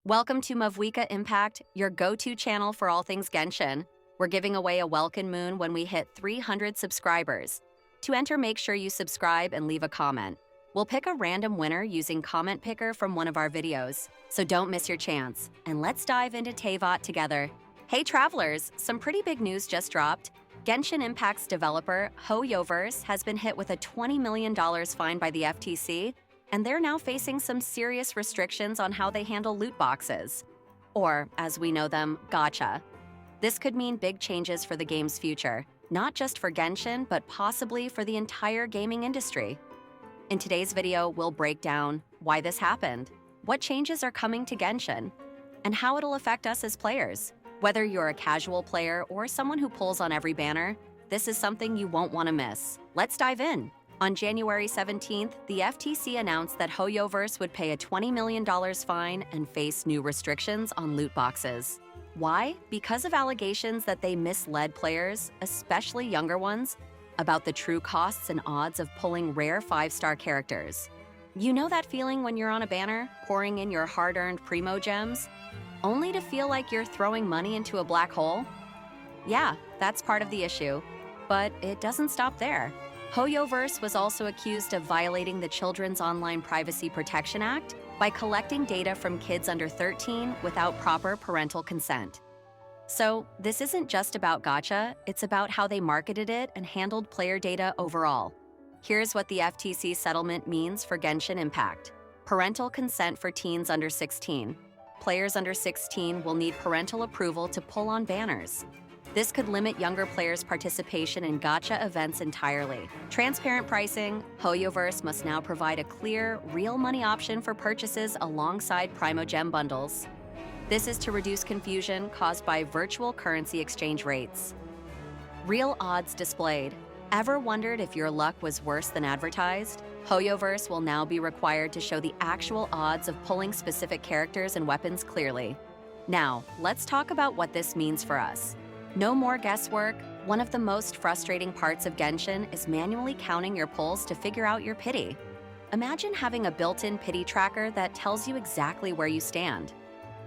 Welcome to Mavuika Impact, your go-to channel for all things Genshin. We're giving away a Welkin Moon when we hit 300 subscribers. To enter, make sure you subscribe and leave a comment. We'll pick a random winner using Comment Picker from one of our videos, so don't miss your chance. And let's dive into Teyvat together. Hey travelers, some pretty big news just dropped. Genshin Impact's developer, HoYoverse, has been hit with a $20 million fine by the FTC, and they're now facing some serious restrictions on how they handle loot boxes. Or, as we know them, Gacha. This could mean big changes for the game's future, not just for Genshin, but possibly for the entire gaming industry. In today's video, we'll break down why this happened, what changes are coming to Genshin, and how it'll affect us as players. Whether you're a casual player or someone who pulls on every banner, this is something you won't want to miss. Let's dive in. On January 17th, the FTC announced that HoYoverse would pay a $20 million fine and face new restrictions on loot boxes. Why? Because of allegations that they misled players, especially younger ones, about the true costs and odds of pulling rare 5-star characters. You know that feeling when you're on a banner, pouring in your hard-earned primo gems, only to feel like you're throwing money into a black hole? Yeah, that's part of the issue. But it doesn't stop there. HoYoverse was also accused of violating the Children's Online Privacy Protection Act by collecting data from kids under 13 without proper parental consent. So, this isn't just about Gacha, it's about how they marketed it and handled player data overall. Here's what the FTC settlement means for Genshin Impact. Parental consent for teens under 16. Players under 16 will need parental approval to pull on banners. This could limit younger players' participation in Gacha events entirely. Transparent pricing, HoYoverse must now provide a clear, real money option for purchases alongside Primogem bundles. This is to reduce confusion caused by virtual currency exchange rates. Real odds displayed. Ever wondered if your luck was worse than advertised? HoYoverse will now be required to show the actual odds of pulling specific characters and weapons clearly. Now, let's talk about what this means for us. No more guesswork. One of the most frustrating parts of Genshin is manually counting your pulls to figure out your pity. Imagine having a built-in pity tracker that tells you exactly where you stand.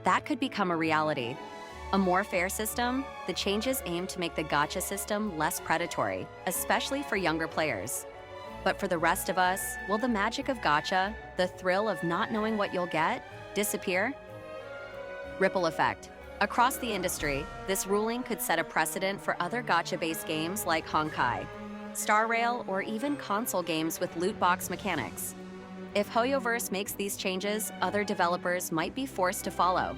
That could become a reality. A more fair system, the changes aim to make the Gacha system less predatory, especially for younger players. But for the rest of us, will the magic of Gacha, the thrill of not knowing what you'll get, disappear? Ripple effect. Across the industry, this ruling could set a precedent for other Gacha-based games like Honkai, Star Rail, or even console games with loot box mechanics. If HoYoverse makes these changes, other developers might be forced to follow.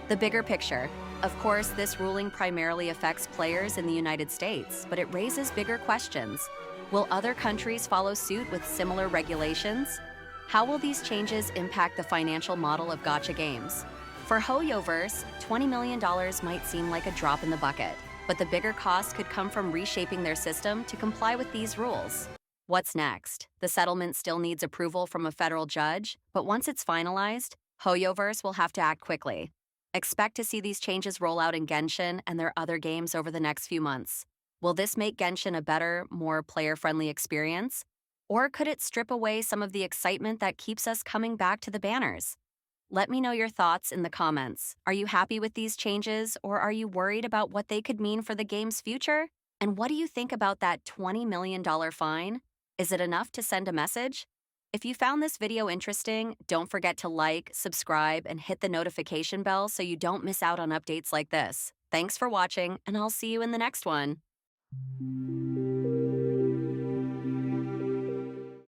The bigger picture. Of course, this ruling primarily affects players in the United States, but it raises bigger questions. Will other countries follow suit with similar regulations? How will these changes impact the financial model of Gacha games? For HoYoverse, $20 million might seem like a drop in the bucket, but the bigger cost could come from reshaping their system to comply with these rules. What's next? The settlement still needs approval from a federal judge, but once it's finalized, HoYoverse will have to act quickly. Expect to see these changes roll out in Genshin and their other games over the next few months. Will this make Genshin a better, more player-friendly experience? Or could it strip away some of the excitement that keeps us coming back to the banners? Let me know your thoughts in the comments. Are you happy with these changes, or are you worried about what they could mean for the game's future? And what do you think about that $20 million fine? Is it enough to send a message? If you found this video interesting, don't forget to like, subscribe, and hit the notification bell so you don't miss out on updates like this. Thanks for watching, and I'll see you in the next one.